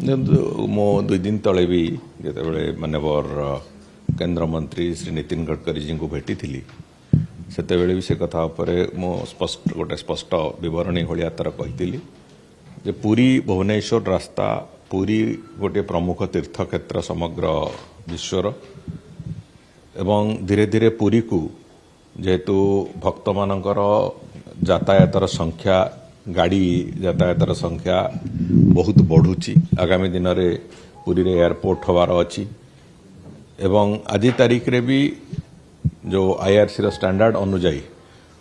मो 2 दिन तले भी जिते मानवर केंद्र मंत्री श्री नितिन गडकरी जी को भेटी थी से भी से कथा मो स्पष्ट गोटे स्पष्ट बरणी भाया तार कही जे पुरी भुवनेश्वर रास्ता पुरी गोटे प्रमुख तीर्थक्षेत्र समग्र विश्वर एवं धीरे धीरे पुरी को जेहेतु भक्त मानकर यातायातर संख्या गाड़ी यातायातर संख्या बहुत बढ़ुची आगामी दिन में पुरी रे एयरपोर्ट हबार अच्छी एवं आज तारीख रे भी जो आईआरसी रो स्टैंडर्ड अनुजाई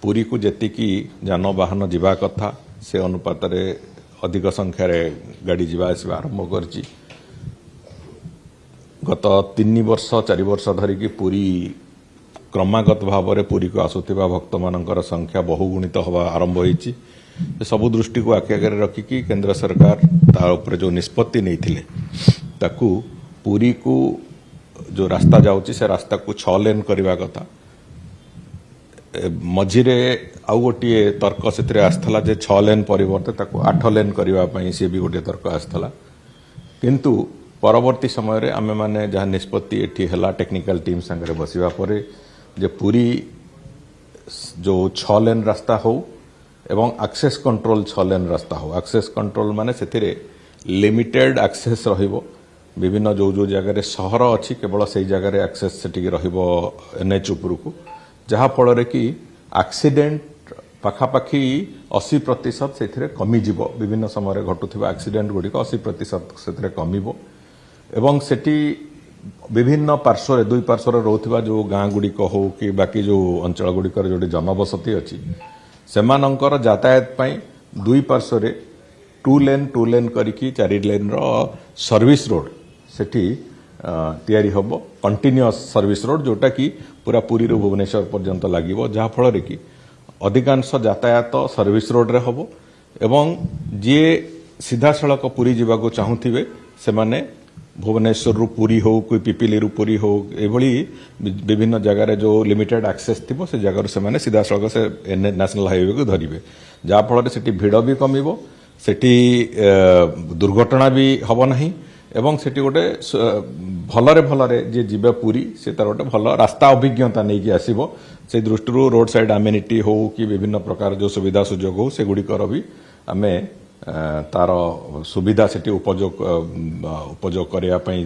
पुरी को जेतिकी जानवाहन जीवा कथा से अनुपात रे अधिक संख्यार गाड़ी जीवा आसवा आरंभ करची गत 3 वर्ष 4 वर्ष धरिकी पुरी क्रमागत भाव में पुरी को आसुवा भक्त मानकर संख्या बहुगुणित हवा आरंभ होती सबु दृष्टि को आखि आगे रखिकी केंद्र सरकार तार ऊपर जो निष्पत्ति नहीं थिले ताकू पुरी को जो रास्ता जाउची से रास्ता को 6 लेन करवा कथा मझिरे आउ गोटे तर्क से आसला जे 6 लेन परिवर्ते ताकू 8 लेन करने सी भी गोटे तर्क आसला किंतु परवर्ती समय रे आमे माने जहाँ निष्पत्ति एठी हला टेक्निकल टीम संगे बसिबा परे जे पूरी जो 6 लेन रास्ता हो एवं एक्सेस कंट्रोल 6 लेन रास्ता हो एक्सेस कंट्रोल माने सेथिरे लिमिटेड एक्सेस रहिबो विभिन्न जो जो जगह सहर अच्छी केवल से जगह एक्सेस से रहिबो एनएच उपरकू जहाँ फल कि एक्सीडेंट पाखापाखि 80% से कमिजिब विभिन्न समय घटुवा एक्सीडेंट गुड़िक 80% से कमिब एवं सेठी विभिन्न पार्श्व दुई पार्श्व रोथिबा जो गाँ गुड़िक हो कि बाकी जो अंचल गुड़िकर जो जनबसती अच्छी सेमानंकर यातायात पई दुई पार्श्व 2 लेन करिकी 4 लेन रो सर्विस रोड सेठी तैयारी होबो कंटिन्यूअस सर्विस रोड जोटा कि पूरा पुरी रो भुवनेश्वर पर्यंत लागिबो जहाँ फल कि अधिकांश यातायात सर्विस रोड रे होबो एवं जे सीधा सड़क पुरी जीवा को चाहूथिबे से माने भुवनेश्वर रु पुरी हो कोई पिपिली रु पुरी हो एभली विभिन्न जगह जो लिमिटेड एक्सेस थिबो से जगह से माने सीधा सड़क से नेशनल हाईवे को धरिबे जहाँ फल सेठी भिड़ भी कमिबो सेठी दुर्घटना भी हबो नहीं एवं सेठी गोटे भलरे जे जीवे पुरी से तार गोटे भल रास्ता अभिज्ञता नहीं कि आसीबो से दृष्टि रोड साइड आमेनिटी हो कि विभिन्न प्रकार जो सुविधा सुजोग हो से गुड़िकर भी आमे तार सुविधा सेठी उपयोग करने